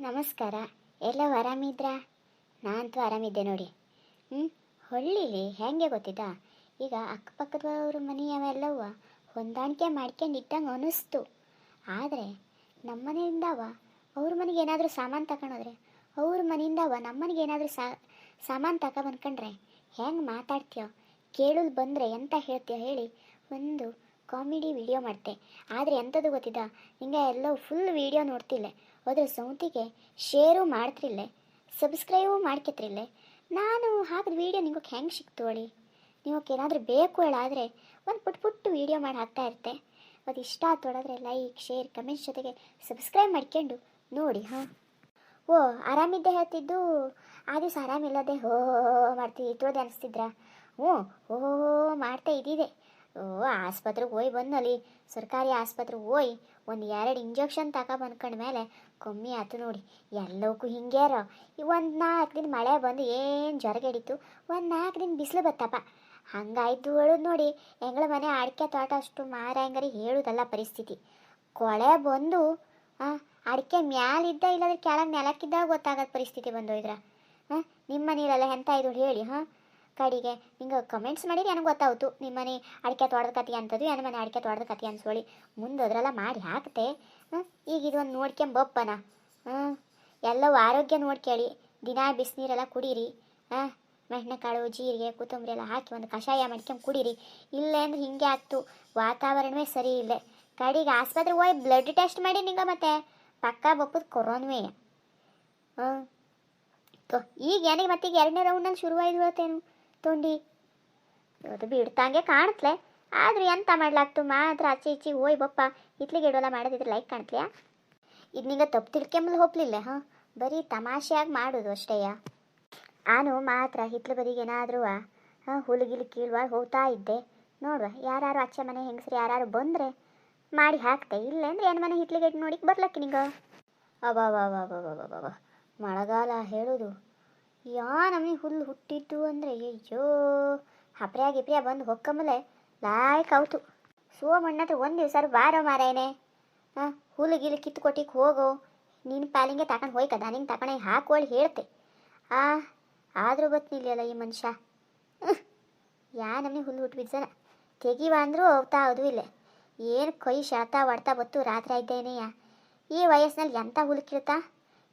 ನಮಸ್ಕಾರ. ಎಲ್ಲವೂ ಆರಾಮಿದ್ರಾ? ನಾನಂತೂ ಆರಾಮಿದ್ದೆ ನೋಡಿ. ಹ್ಞೂ ಹಳ್ಳೀಲಿ ಹೆಂಗೆ ಗೊತ್ತಿದ್ದ, ಈಗ ಅಕ್ಕಪಕ್ಕದವ್ರ ಮನೆಯವೆಲ್ಲವ ಹೊಂದಾಣಿಕೆ ಮಾಡ್ಕೊಂಡು ಇಟ್ಟಂಗೆ ಅನ್ನಿಸ್ತು. ಆದರೆ ನಮ್ಮ ಮನೆಯಿಂದವ ಅವ್ರ ಮನೆಗೆ ಏನಾದರೂ ಸಾಮಾನು ತಗೊಂಡೋದ್ರೆ, ಅವ್ರ ಮನೆಯಿಂದವ ನಮ್ಮ ಮನೆಗೆ ಏನಾದರೂ ಸಾಮಾನು ತಗೊಬಂದ್ಕೊಂಡ್ರೆ ಹೆಂಗೆ ಮಾತಾಡ್ತೀಯೋ, ಕೇಳಲು ಬಂದರೆ ಎಂತ ಹೇಳ್ತೀಯೋ ಹೇಳಿ ಒಂದು ಕಾಮಿಡಿ ವಿಡಿಯೋ ಮಾಡ್ತೆ. ಆದರೆ ಎಂಥದ್ದು ಗೊತ್ತಿದ್ದ, ಹಿಂಗೆ ಎಲ್ಲವೂ ಫುಲ್ ವಿಡಿಯೋ ನೋಡ್ತಿಲ್ಲ, ಅದ್ರ ಸೌತಿಗೆ ಶೇರು ಮಾಡ್ತಿರಲಿಲ್ಲ, ಸಬ್ಸ್ಕ್ರೈಬು ಮಾಡ್ಕೊತಿರಲಿಲ್ಲ. ನಾನು ಹಾಕಿದ ವೀಡಿಯೋ ನಿಮಗೆ ಹೆಂಗೆ ಸಿಕ್ತು ಹೇಳಿ? ನಿಮಗೆ ಏನಾದರೂ ಬೇಕು ಹೇಳಾದರೆ ಒಂದು ಪುಟ್ಟು ವೀಡಿಯೋ ಮಾಡಿ ಹಾಕ್ತಾ ಇರ್ತೆ. ಅದು ಇಷ್ಟ ಆಯ್ತು ಹೊಡೆದ್ರೆ ಲೈಕ್ ಶೇರ್ ಕಮೆಂಟ್ಸ್ ಜೊತೆಗೆ ಸಬ್ಸ್ಕ್ರೈಬ್ ಮಾಡ್ಕೊಂಡು ನೋಡಿ. ಹಾಂ, ಓ ಆರಾಮಿದ್ದೆ ಹೇಳ್ತಿದ್ದು, ಆ ದಿವಸ ಆರಾಮಿಲ್ಲದೆ ಹೋ ಮಾಡ್ತಿದ್ದೋದೆ ಅನಿಸ್ತಿದ್ರಾ? ಹ್ಞೂ ಓ ಮಾಡ್ತಾ ಇದ್ದಿದೆ. ಓ ಆಸ್ಪತ್ರೆಗೆ ಹೋಗಿ ಬಂದಲ್ಲಿ, ಸರ್ಕಾರಿ ಆಸ್ಪತ್ರೆಗೆ ಹೋಗಿ ಒಂದು 2 ಇಂಜೆಕ್ಷನ್ ತಗೊಬಂದ್ಕೊಂಡ್ಮೇಲೆ ಕಮ್ಮಿ ಆಯ್ತು ನೋಡಿ. ಎಲ್ಲವಕ್ಕೂ ಹಿಂಗ್ಯಾರ. ಈ ಒಂದು 4 ದಿನ ಮಳೆ ಬಂದು ಏನು ಜ್ವರಗೆಡಿತು, ಒಂದು 4 ದಿನ ಬಿಸಿಲು ಬತ್ತಪ್ಪ, ಹಂಗಾಯ್ತು ಹೇಳೋದು ನೋಡಿ. ಎಂಗಳ ಮನೆ ಅಡಿಕೆ ತೋಟ ಅಷ್ಟು ಮಾರಂಗರಿ ಹೇಳೋದಲ್ಲ ಪರಿಸ್ಥಿತಿ. ಕೊಳೆ ಬಂದು ಅಡಿಕೆ ಮ್ಯಾಲಿದ್ದ ಇಲ್ಲಾಂದ್ರೆ ಕೆಳಗೆ ನೆಲಕ್ಕಿದ್ದಾಗ ಗೊತ್ತಾಗೋದು ಪರಿಸ್ಥಿತಿ ಬಂದೋಯ್ದ್ರ. ನಿಮ್ಮ ಮನೇಲೆಲ್ಲ ಎಂತ ಇದು ಹೇಳಿ. ಕಡೆಗೆ ನಿಂಗೆ ಕಮೆಂಟ್ಸ್ ಮಾಡಿರಿ, ನನಗೆ ಗೊತ್ತಾಯ್ತು ನಿಮ್ಮ ಮನೆ ಅಡಿಕೆ ತೋಟದ ಕತೆ ಅಂತದ್ದು, ನನ್ನ ಮನೆ ಅಡಿಕೆ ತೋಟದ ಕತೆ ಅನ್ಸೋಳಿ ಮುಂದೆ ಅದರೆಲ್ಲ ಮಾಡಿ ಹಾಕ್ತೆ. ಈಗ ಇದೊಂದು ನೋಡ್ಕೊಂಬಪ್ಪನ. ಎಲ್ಲವೂ ಆರೋಗ್ಯ ನೋಡ್ಕೇಳಿ, ದಿನ ಬಿಸಿನೀರೆಲ್ಲ ಕುಡೀರಿ. ಮೆಣಕಾಳು ಜೀರಿಗೆ ಕೊತ್ತಂಬರಿ ಎಲ್ಲ ಹಾಕಿ ಒಂದು ಕಷಾಯ ಮಾಡ್ಕೊಂಡು ಕುಡೀರಿ. ಇಲ್ಲೇ ಅಂದ್ರೆ ಹಿಂಗೆ ಆಗ್ತು, ವಾತಾವರಣವೇ ಸರಿ ಇಲ್ಲ. ಕಡೆಗೆ ಆಸ್ಪತ್ರೆಗೆ ಹೋಗಿ ಬ್ಲಡ್ ಟೆಸ್ಟ್ ಮಾಡಿ ನಿಂಗೆ ಮತ್ತೆ ಪಕ್ಕ ಬಪ್ಪದು ಕೊರೋನ್ವೇ. ಈಗ ಏನಿಗೆ ಮತ್ತೀಗ 2ನೇ ರೌಂಡಲ್ಲಿ ಶುರುವಾಯ್ದು ಹೇಳ್ತೇನು ತೊಂಡಿ. ಅದು ಬಿಡ್ತಂಗೆ ಕಾಣತ್ಲೆ, ಆದ್ರೆ ಎಂತ ಮಾಡ್ಲಾಗ್ತು, ಮಾತ್ರ ಆಚೆ ಈಚೆ ಹೋಯ್ ಬಪ್ಪ ಇತ್ಲಿಗೆ ಇಡೋಲ್ಲ ಮಾಡೋದಿದ್ರೆ ಲೈಕ್ ಕಾಣ್ತೀಯಾ? ಇದು ನಿಂಗೆ ತಪ್ಪು ತಿಳ್ಕೊಂಬಲ್ಲಿ ಹೋಗ್ಲಿಲ್ಲ. ಬರೀ ತಮಾಷೆಯಾಗಿ ಮಾಡೋದು ಅಷ್ಟೇಯ. ನಾನು ಮಾತ್ರ ಹಿತ್ಲು ಬದಿಗೆ ಏನಾದರೂ ಹುಲಿಗಿಲಿ ಕೀಳುವ ಹೋಗ್ತಾ ಇದ್ದೆ ನೋಡುವ, ಯಾರು ಆಚೆ ಮನೆ ಹೆಂಗಸ್ರು ಯಾರು ಬಂದರೆ ಮಾಡಿ ಹಾಕ್ತೆ. ಇಲ್ಲ ಅಂದ್ರೆ ಏನು ಮನೆ ಹಿತ್ಲಿಗೆ ನೋಡಿ ಬರ್ಲಕ್ಕೆ ನಿಂಗೆ. ಅಬ ಮಳೆಗಾಲ ಹೇಳೋದು ನಮಗೆ ಹುಲ್ಲು ಹುಟ್ಟಿತ್ತು ಅಂದರೆ ಅಯ್ಯೋ ಹಪ್ರ್ಯಾ ಗಿಪ್ರ್ಯಾ ಬಂದು ಹೊಕ್ಕಮಲೆ ಲಾಯ್ಕ್ ಔತು. ಸೋಮಣ್ಣ ಹತ್ರ ಒಂದು ದಿವಸ ಬಾರೋ ಮಾರೇನೆ, ಹುಲ್ಲು ಕಿತ್ತು ಕೊಟ್ಟಿಗೆ ಹೋಗೋ, ನಿನ್ನ ಪಾಲಿಂಗೆ ತಗೊಂಡು ಹೋಯ್ಕದ ನಿಂಗೆ ತಗೊಂಡು ಹಾಕೋಳಿ ಹೇಳ್ತೆ. ಆದರೂ ಬತ್ನಿಲ್ಲಲ್ಲ ಈ ಮನುಷ್ಯ. ನಮಗೆ ಹುಲ್ಲು ಹುಟ್ಟು ಜನ ತೆಗಿವ ಅಂದರೂ ಹೋಗ್ತಾ ಅದು ಇಲ್ಲ. ಏನು ಕೈ ಶಾತಾ ಹೊಡ್ತಾ ಬತ್ತು ರಾತ್ರಿ ಇದ್ದೇನೆಯ. ಈ ವಯಸ್ಸಿನಲ್ಲಿ ಎಂಥ ಹುಲ್ಲು ಕೀಳ್ತಾ?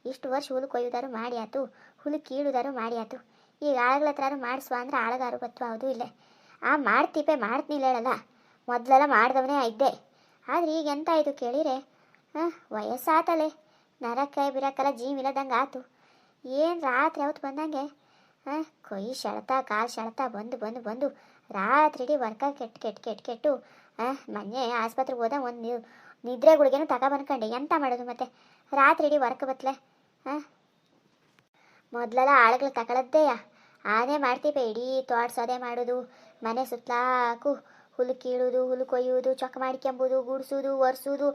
ಇಷ್ಟು ವರ್ಷ ಹುಲ್ಲು ಕೊಯ್ಯುದಾರು ಮಾಡಿ ಆಯ್ತು, ಹುಲ್ಲು ಕೀಳುದಾರು ಮಾಡಿ ಆಯ್ತು. ಈಗ ಆಳುಗಳ ಹತ್ರ ಮಾಡಿಸುವ ಅಂದ್ರೆ ಆಳುಗಾರು ಬತ್ತು ಅದು ಇಲ್ಲ. ಮಾಡ್ತೀನಿ ಹೇಳಲ್ಲ, ಮೊದಲೆಲ್ಲ ಮಾಡಿದವನೇ ಇದ್ದೆ. ಆದರೆ ಈಗ ಎಂತ ಆಯಿತು ಕೇಳಿರೆ, ವಯಸ್ಸಾತಲೆ ನರಕ್ಕೆ ಬಿರಕ್ಕೆಲ್ಲ ಜೀವಿಲ್ಲದಂಗೆ ಆಯ್ತು. ಏನು ರಾತ್ರಿ ಯಾವತ್ತು ಬಂದಂಗೆ ಕೈ ಸೆಳೆತ ಕಾಲು ಸೆಳೆತ ಬಂದು ರಾತ್ರಿ ಇಡೀ ವರ್ಕ ಕೆಟ್ಟು ಮೊನ್ನೆ ಆಸ್ಪತ್ರೆಗೆ ಹೋದ ಒಂದು ನಿದ್ರೆ ಗುಳಿಗೆನೂ ತಗೊಬಂದ್ಕೊಂಡೆ. ಎಂತ ಮಾಡೋದು ಮತ್ತೆ ರಾತ್ರಿ ಇಡೀ ವರ್ಕ್ ಬತ್ತಲೆ. ಮೊದಲೆಲ್ಲ ಆಳುಗಳು ತಗೊಳದ್ದೇಯ ಆನೇ ಮಾಡ್ತೀವಿ, ಇಡೀ ತೋಡ್ಸೋದೇ ಮಾಡೋದು, ಮನೆ ಸುತ್ತಲಾಕು ಹುಲ್ಲು ಕೀಳೋದು, ಹುಲ್ಲು ಕೊಯ್ಯೋದು, ಚೊಕ್ಕ ಮಾಡ್ಕೊಂಬೋದು, ಗುಡಿಸೋದು, ಒರೆಸೋದು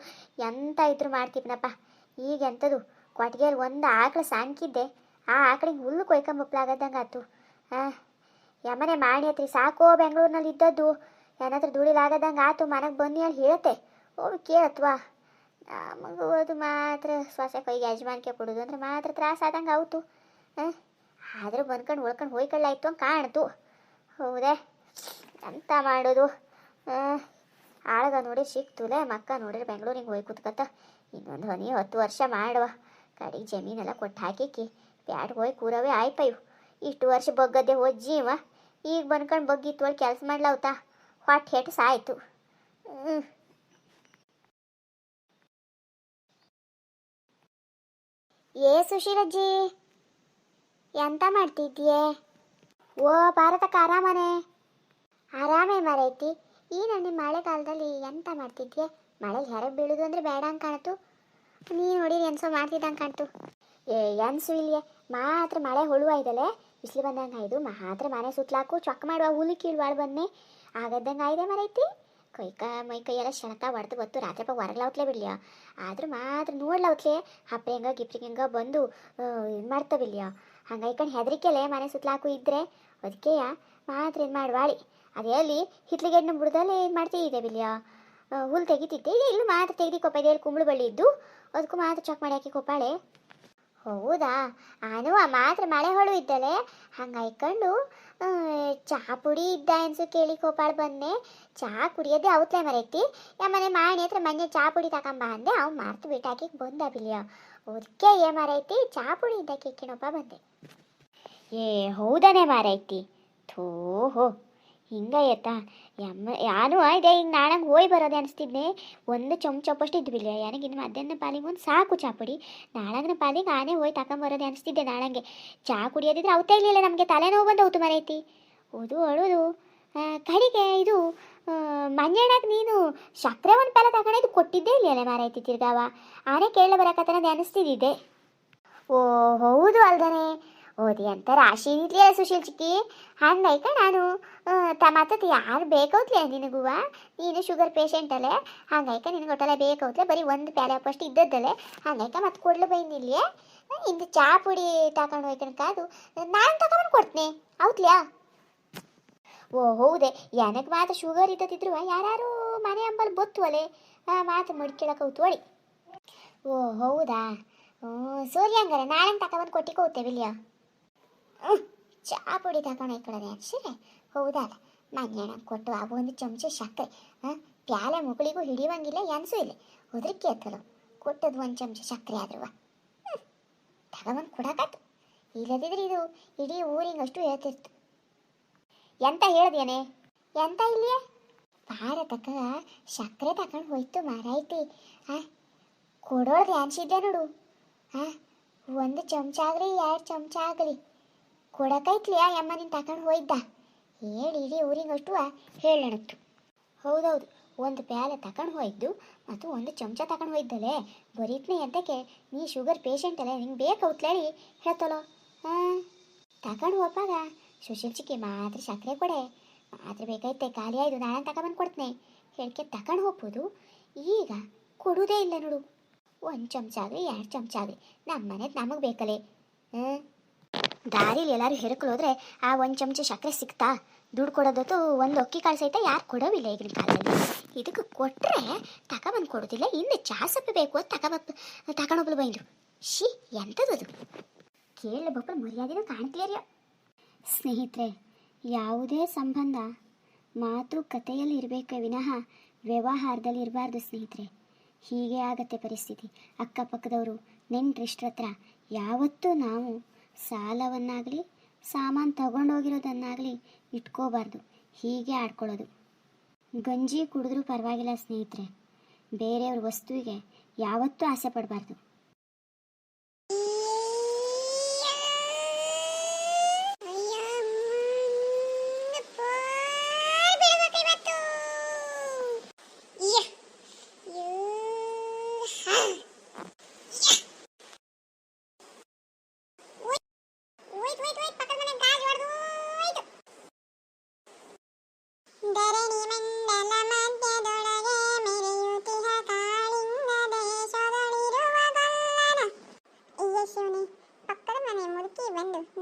ಎಂತ ಇದ್ರು ಮಾಡ್ತೀವನಪ್ಪ. ಈಗ ಎಂಥದ್ದು ಕೊಟ್ಟಿಗೆಯಲ್ಲಿ ಒಂದು ಆಕಳು ಸಾಂಕಿದ್ದೆ, ಆ ಆಕಳಿಗೆ ಹುಲ್ಲು ಕೊಯ್ಕೊಂಬಪ್ಲಾಗದಂಗೆ ಆಯ್ತು. ಯಮನೆ ಮಾಡಿ ಹತ್ರಿ ಸಾಕೋ ಬೆಂಗಳೂರಿನಲ್ಲಿ ಇದ್ದದ್ದು, ಏನಾದ್ರೂ ದುಡಿಲಾಗದಂಗೆ ಆಯ್ತು. ಮನೆಗೆ ಬನ್ನಿ ಹೇಳಿ ಹೇಳುತ್ತೆ, ಹೋಗಿ ಕೇಳತ್ವಾ. ನಮಗೂ ಅದು ಮಾತ್ರ ಶ್ವಾಸ ಕೈಗೆ ಯಜಮಾನಿಕೆ ಕೊಡೋದು ಅಂದ್ರೆ ಮಾತ್ರ ತ್ರಾಸ ಆದಂಗೆ ಆಯ್ತು. ಆದರೂ ಬಂದ್ಕೊಂಡು ಉಳ್ಕೊಂಡು ಹೋಯ್ಕೊಳ್ಳಾಯ್ತು ಅಂತ ಕಾಣ್ತು. ಹೌದೇ ಎಂತ ಮಾಡೋದು? ಆಳ್ಗ ನೋಡಿ ಸಿಕ್ತುಲೆ, ಮಕ್ಕ ನೋಡಿದ್ರೆ ಬೆಂಗಳೂರಿಗೆ ಹೋಗಿ ಕೂತ್ಕತ್ತ. ಇನ್ನೊಂದು 10 ವರ್ಷ ಮಾಡುವ, ಕಡೆಗೆ ಜಮೀನೆಲ್ಲ ಕೊಟ್ಟು ಹಾಕಿಕ್ಕಿ ಬ್ಯಾಡ್ಗೆ ಹೋಗಿ ಕೂರವೇ ಆಯ್ಪಯ್ಯು. ಇಷ್ಟು ವರ್ಷ ಬಗ್ಗದ್ದೆ ಹೋಜ್ಜೀವ, ಈಗ ಬಂದ್ಕೊಂಡು ಬಗ್ಗಿತ್ತು ಒಳಗೆ ಕೆಲಸ ಮಾಡ್ಲಾವ್ತಾ ಹೊಟ್ಟೆ ಹೆಟ್ಟು ಸಾಯ್ತು. ಸುಶೀಲಜ್ಜಿ ಎಂತ ಮಾಡ್ತಿದ್ಯೆ? ಓ ಭಾರತಕ್ಕೆ ಆರಾಮನೆ? ಆರಾಮೇ ಮರೈತಿ. ಈ ನನ್ನ ಮಳೆಗಾಲದಲ್ಲಿ ಎಂತ ಮಾಡ್ತಿದ್ಯೆ? ಮಳೆಗೆ ಹೊರಗೆ ಬೀಳೋದು ಅಂದರೆ ಬೇಡ ಅಂತ ಕಾಣ್ತು. ನೀನು ನೋಡಿರಿ ಎನ್ಸೋ ಮಾಡ್ತಿದ್ದಂಗೆ ಕಾಣ್ತು. ಎನ್ಸು ಇಲ್ಲಿಯೇ ಮಾತ್ರ ಮಳೆ ಹುಳುವ ಇದಲ್ಲೇ ಬಿಸಿಲು ಬಂದಂಗೆ ಆಯ್ದು, ಮಾತ್ರ ಮನೆ ಸುತ್ತಲಾಕು ಚೊಕ್ಕ ಮಾಡುವ ಹುಲಿ ಕೀಳ್ವಾಳು ಬನ್ನಿ ಆಗದ್ದಂಗೆ ಆಯ್ದೆ ಮರೈತಿ. ಮೈ ಕೈಯೆಲ್ಲ ಶೆಣಕ ಹೊಡೆದು ಗೊತ್ತು, ರಾತ್ರಿ ಹೊರಗ್ಲಾವ್ತಲೇ ಬಿಡ್ಲಿಯ. ಆದ್ರೂ ಮಾತ್ರ ನೋಡ್ಲಾವ್ತಲೇ ಹಪ್ಪೆ ಗಿಪ್ರಿಗೆ ಬಂದು ಇದು ಮಾಡ್ತಾವಿಲ್ಯ. ಹಂಗೈಕೊಂಡು ಹೆದರಿಕೆಲೆ ಮನೆ ಸುತ್ತಲಾಕು ಇದ್ರೆ ಅದಕ್ಕೆ ಮಾತ್ರ ಇದು ಮಾಡುವಾಳಿ. ಅದೇ ಅಲ್ಲಿ ಹಿತ್ಲಿಗೆಣ್ಣು ಬುಡ್ದಲ್ಲೇ ಇದು ಮಾಡ್ತಿದ್ದೆ ಬಿಲ್ಯ, ಹುಲ್ಲು ತೆಗಿತಿದ್ದೆ. ಇಲ್ಲೂ ಮಾತ್ರ ತೆಗ್ದು ಕೊಪ್ಪ, ಇದೆಯಲ್ಲಿ ಕುಂಬಳು ಬಳ್ಳಿ ಇದ್ದು ಅದಕ್ಕೂ ಮಾತ್ರ ಚೊಕ್ಕ ಮಾಡಿ ಹಾಕಿ ಕೊಪ್ಪಾಳೆ. ಹೌದಾ? ನಾನು ಮಾತ್ರ ಮಳೆ ಹೊಳು ಇದ್ದಲೆ ಹಂಗಾಯ್ಕೊಂಡು ಚಹಾ ಪುಡಿ ಇದ್ದ ಅನ್ಸು ಕೇಳಿ ಕೋಪಾಳು ಬಂದೆ. ಚಹಾ ಕುಡಿಯೋದೇ ಅವತ್ಲೆ ಮರೈತಿ. ಯಮ್ಮನೆ ಮಾಡಿ ಹತ್ರ ಮೊನ್ನೆ ಚಹಾ ಪುಡಿ ತಗೊಂಬ ಅಂದೆ, ಅವು ಮಾರ್ತು ಬಿಟ್ಟಾಕಿ ಬಂದ ಬಿಲಿಯ. ಅದಕ್ಕೆ ಮಾರೈತಿ ಚಹಾ ಪುಡಿ ಇದ್ದ ಕೇಕಿನೊಬ್ಬ ಬಂದೆ. ಏ ಹೌದಾನೆ ಮಾರೈತಿ. ಥೋ ಹೋ ಹಿಂಗಾಯತ್ತಾ? ಯಾನು ಇದೆ ಹಿಂಗೆ ನಾಳಂಗೆ ಹೋಯ್ ಬರೋದೆ ಅನಿಸ್ತಿದ್ನೆ. ಒಂದು ಚೊಂಪಷ್ಟು ಇದ್ದು ಬಿಲ್ಲ ನನಗೆ ಇನ್ನು ಮಧ್ಯಾಹ್ನ ಪಾಲಿಗೆ ಒಂದು ಸಾಕು ಚಾ ಪುಡಿ. ನಾಳಂಗಿನ ಪಾಲಿಗೆ ಆನೆ ಹೋಯ್ ತಗೊಂಬರೋದೆ ಅನಿಸ್ತಿದ್ದೆ. ನಾಳಂಗೆ ಚಾ ಕುಡಿಯೋದಿದ್ರೆ ಅವತ್ತೇ ಇರಲಿಲ್ಲ, ನಮಗೆ ತಲೆನೋವು ಬಂದು ಅವತ್ತು ಮರೈತಿ. ಓದು ಅಳುದು ಕಡೆಗೆ ಇದು ಮಂಜಣ್ಣಕ್ಕೆ ನೀನು ಸಕ್ಕರೆ ಒಂದು ಪಾಲ ತಗೊಂಡಿದ್ದು ಕೊಟ್ಟಿದ್ದೇ ಇಲ್ಲ ಮಾರೈತಿ. ತಿರ್ಗಾವ ಆನೆ ಕೇಳ ಬರಕತ್ತನದು ಅನಿಸ್ತಿದ್ದೆ. ಓ ಹೌದು ಅಲ್ದಾನೆ. ಓದಿ ಅಂತ ರಾಶಿ ಇದ್ಲಿಲ್ಲ ಸುಶೀಲ್ ಚಿಕ್ಕಿ. ಹಂಗೈಕ ನಾನು ಮತ್ತತ್ತು ಯಾರು ಬೇಕೌತ್ಲೆ ನಿನಗುವ, ನೀನು ಶುಗರ್ ಪೇಷಂಟಲ್ಲೇ. ಹಂಗೈಕ ನಿನಗೆ ಒಟ್ಟಲ್ಲ ಬೇಕೌತ್ಲೆ, ಬರೀ ಒಂದು ಪ್ಯಾಲೆ ಫಸ್ಟ್ ಇದ್ದದ್ದಲ್ಲೇ. ಹಂಗೈಕ ಮತ್ತೆ ಕೊಡ್ಲು ಬೈನಿಲ್ಲೇ ಇಂದು ಚಾ ಪುಡಿ ತಗೊಂಡು ಹೋಯ್ಕನಕ ಅದು ನಾನು ತಗೊಂಡು ಕೊಡ್ತೀನಿ ಹೌದ್ಲ್ಯಾ? ಓ ಹೌದೇ, ನನಗೆ ಮಾತ್ರ ಶುಗರ್ ಇದ್ದದಿದ್ರು ಯಾರು ಮನೆ ಅಂಬಲ್ ಬೊತ್ತುವಲೆ ಮಾತು ಮಡಿಕೆಳಕ್ಕೆ ಹೊಳಿ. ಓ ಹೌದಾ? ಸೂರ್ಯ ಹಂಗಾರೆ ನಾಳೆ ತಗೊಂಡು ಕೊಟ್ಟಿಕೋತೇವೆ ಇಲ್ಯಾ? ಚಾ ಪುಡಿ ತಗೊಂಡು ಹೋಯ್ಕೊಳ್ಳೋದೆ ಅನ್ಸಿರೆ ಹೌದಲ್ಲ. ಮಂಜಣ್ಣ ಕೊಟ್ಟು ಅವು ಒಂದು ಚಮಚ ಸಕ್ಕರೆ ಪ್ಯಾಲೆ ಮುಗಳಿಗೂ ಹಿಡಿಯುವಂಗಿಲ್ಲ ಎನ್ಸೂ ಇಲ್ಲ. ಉದ್ರಕ್ಕೆ ಎತ್ತಲು ಕೊಟ್ಟದ್ದು ಒಂದು ಚಮಚ ಸಕ್ಕರೆ ಆದ್ರೂ ತಗೊಂಡು ಕೊಡಕತ್ತು. ಇಲ್ಲದಿದ್ರೆ ಇದು ಇಡೀ ಊರಿಂಗಷ್ಟು ಹೇಳ್ತಿರ್ತು. ಎಂತ ಹೇಳ್ದೇನೆ? ಎಂತ ಇಲ್ಲಿಯೇ ಭಾರತಕ್ಕ ಸಕ್ಕರೆ ತಗೊಂಡು ಹೋಯ್ತು ಮಾರಾಯ್ತಿ. ಕೊಡೋಳ್ದು ಅನ್ಸಿದ್ದೆ ನೋಡು. ಒಂದು ಚಮಚ ಆಗಲಿ 2 ಚಮಚ ಆಗಲಿ ಕೊಡಕೈತ್ಲಿಯಾ ಯಮ್ಮ ನೀನು ತಗೊಂಡು ಹೋಯ್ದ ಹೇಳಿ ಇಡೀ ಊರಿಗಷ್ಟು ಹೇಳಣತ್ತು. ಹೌದೌದು, ಒಂದು ಪ್ಯಾಲೆ ತಗೊಂಡು ಹೋಯ್ದು ಮತ್ತು ಒಂದು ಚಮಚ ತಗೊಂಡು ಹೋಯ್ದಲೆ ಬರೀತ್ನೇ ಎಂತಕ್ಕೆ? ನೀ ಶುಗರ್ ಪೇಷಂಟ್ ಅಲ್ಲೇ, ನಿಂಗೆ ಬೇಕೌತ್ಲೇಳಿ ಹೇಳ್ತಲೋ. ತಗೊಂಡು ಹೋಗಾಗ ಸುಶೀಲ್ ಚಿಕ್ಕಿ ಮಾತ್ರ ಸಕ್ಕರೆ ಕೊಡೆ ಮಾತ್ರ ಬೇಕಾಯ್ತೆ, ಖಾಲಿ ಆಯ್ತು ನಾಳೆ ತಗೊಂಬಂದು ಕೊಡ್ತೇನೆ ಹೇಳಿಕೆ ತಗೊಂಡು ಹೋಗ್ಬೋದು. ಈಗ ಕೊಡುವುದೇ ಇಲ್ಲ ನೋಡು. 1 ಚಮಚ ಆಗಲಿ 2 ಚಮಚ ಆಗಲಿ ನಮ್ಮ ಮನೆದು ನಮಗೆ ಬೇಕಲ್ಲೇ. ದಾರಿಲಿ ಎಲ್ಲರೂ ಹೆರಕಲೋದ್ರೆ ಆ 1 ಚಮಚ ಸಕ್ಕರೆ ಸಿಗ್ತಾ? ದುಡ್ಡು ಕೊಡೋದತ್ತು ಒಂದು ಅಕ್ಕಿ ಕಾಳು ಸಹಿತ ಯಾರು ಕೊಡೋವಿಲ್ಲ ಈಗಿನ ಕಾಲದಲ್ಲಿ. ಇದಕ್ಕೆ ಕೊಟ್ಟರೆ ತಗೊಂಬಂದು ಕೊಡೋದಿಲ್ಲ, ಇನ್ನು ಚಹಾ ಸಪ್ಪೆ ಬೇಕು ಅಂತ ತಗೊಂಡೋಗ್ಲು ಬೈಂದು. ಶಿ ಎಂಥದ್ದು ಕೇಳಬೊಬ್ಬರು ಮರ್ಯಾದೆನೂ ಕಾಣ್ತಿಲ್ಲ. ಸ್ನೇಹಿತರೆ, ಯಾವುದೇ ಸಂಬಂಧ ಮಾತುಕತೆಯಲ್ಲಿ ಇರಬೇಕೇ ವಿನಃ ವ್ಯವಹಾರದಲ್ಲಿ ಇರಬಾರ್ದು ಸ್ನೇಹಿತರೆ. ಹೀಗೆ ಆಗತ್ತೆ ಪರಿಸ್ಥಿತಿ. ಅಕ್ಕಪಕ್ಕದವರು ನೆಂಟ್ರಿಷ್ಟ್ರ ಹತ್ರ ಯಾವತ್ತೂ ನಾವು ಸಾಲವನ್ನಾಗಲಿ ಸಾಮಾನು ತಗೊಂಡೋಗಿರೋದನ್ನಾಗಲಿ ಇಟ್ಕೋಬಾರ್ದು. ಹೀಗೆ ಆಡ್ಕೊಳ್ಳೋದು. ಗಂಜಿ ಕುಡಿದ್ರೂ ಪರವಾಗಿಲ್ಲ ಸ್ನೇಹಿತರೆ, ಬೇರೆಯವ್ರ ವಸ್ತುವಿಗೆ ಯಾವತ್ತೂ ಆಸೆ ಪಡಬಾರ್ದು.